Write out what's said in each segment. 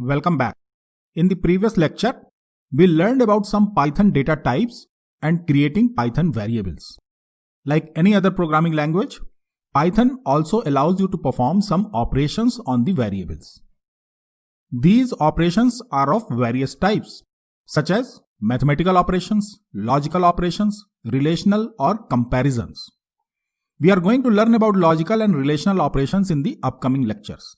Welcome back. In the previous lecture, we learned about some Python data types and creating Python variables. Like any other programming language, Python also allows you to perform some operations on the variables. These operations are of various types, such as mathematical operations, logical operations, relational or comparisons. We are going to learn about logical and relational operations in the upcoming lectures.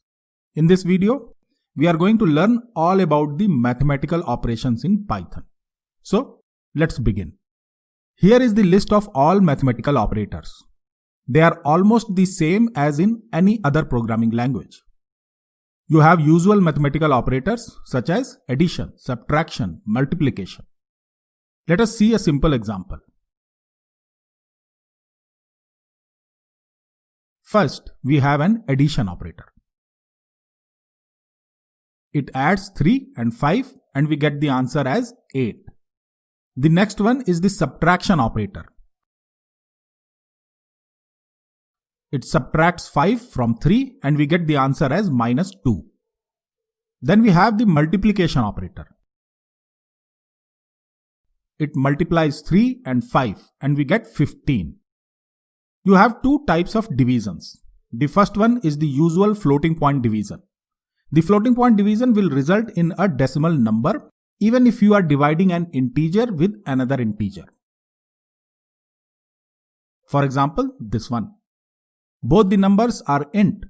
In this video, we are going to learn all about the mathematical operations in Python. So, let's begin. Here is the list of all mathematical operators. They are almost the same as in any other programming language. You have usual mathematical operators such as addition, subtraction, multiplication. Let us see a simple example. First, we have an addition operator. It adds 3 and 5 and we get the answer as 8. The next one is the subtraction operator. It subtracts 5 from 3 and we get the answer as -2. Then we have the multiplication operator. It multiplies 3 and 5 and we get 15. You have two types of divisions. The first one is the usual floating point division. The floating point division will result in a decimal number even if you are dividing an integer with another integer. For example, this one. Both the numbers are int,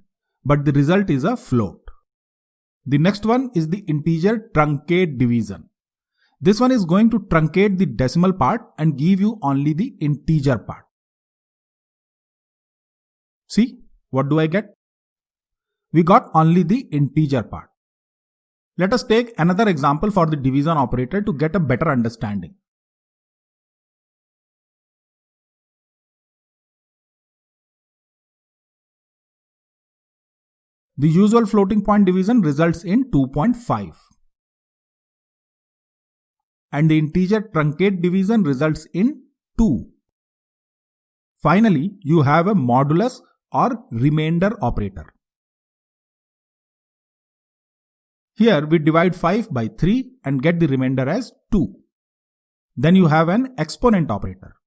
but the result is a float. The next one is the integer truncate division. This one is going to truncate the decimal part and give you only the integer part. See, what do I get? We got only the integer part. Let us take another example for the division operator to get a better understanding. The usual floating point division results in 2.5. And the integer truncate division results in 2. Finally, you have a modulus or remainder operator. Here we divide 5 by 3 and get the remainder as 2. Then you have an exponent operator.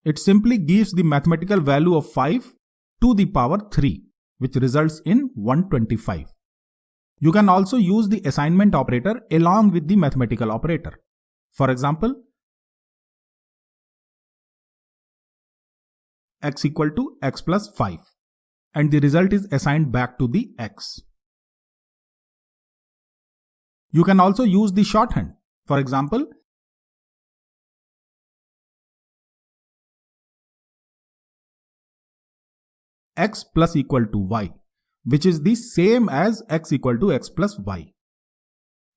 It simply gives the mathematical value of 5 to the power 3, which results in 125. You can also use the assignment operator along with the mathematical operator. For example, x equal to x plus 5. And the result is assigned back to the x. You can also use the shorthand. For example, x plus equal to y, which is the same as x equal to x plus y.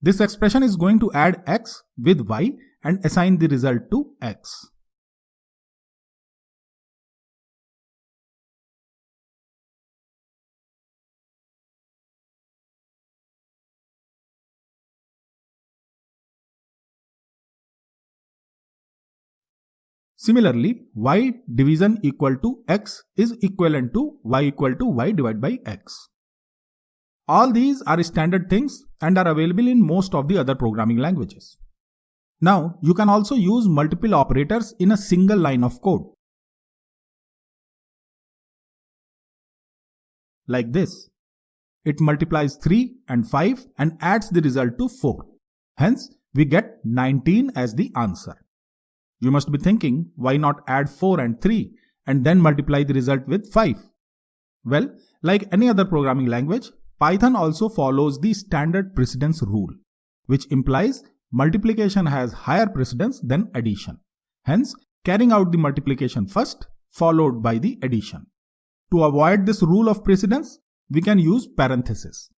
This expression is going to add x with y and assign the result to x. Similarly, y division equal to x is equivalent to y equal to y divided by x. All these are standard things and are available in most of the other programming languages. Now, you can also use multiple operators in a single line of code. Like this. It multiplies 3 and 5 and adds the result to 4. Hence, we get 19 as the answer. You must be thinking, why not add 4 and 3 and then multiply the result with 5? Well, like any other programming language, Python also follows the standard precedence rule, which implies multiplication has higher precedence than addition. Hence, carrying out the multiplication first, followed by the addition. To avoid this rule of precedence, we can use parenthesis.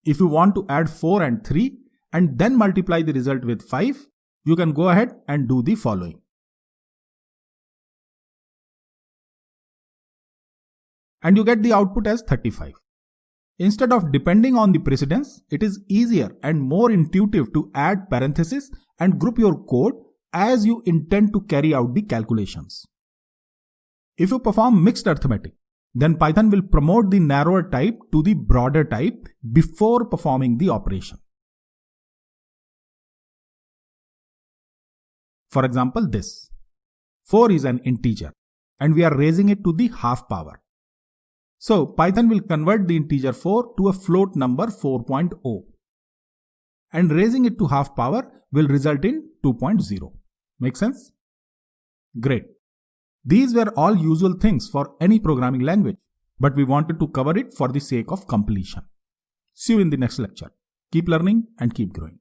If you want to add 4 and 3 and then multiply the result with 5, you can go ahead and do the following. And you get the output as 35. Instead of depending on the precedence, it is easier and more intuitive to add parentheses and group your code as you intend to carry out the calculations. If you perform mixed arithmetic, then Python will promote the narrower type to the broader type before performing the operation. For example, this 4 is an integer and we are raising it to the half power. So Python will convert the integer 4 to a float number 4.0 and raising it to half power will result in 2.0. Make sense? Great. These were all usual things for any programming language, but we wanted to cover it for the sake of completion. See you in the next lecture. Keep learning and keep growing.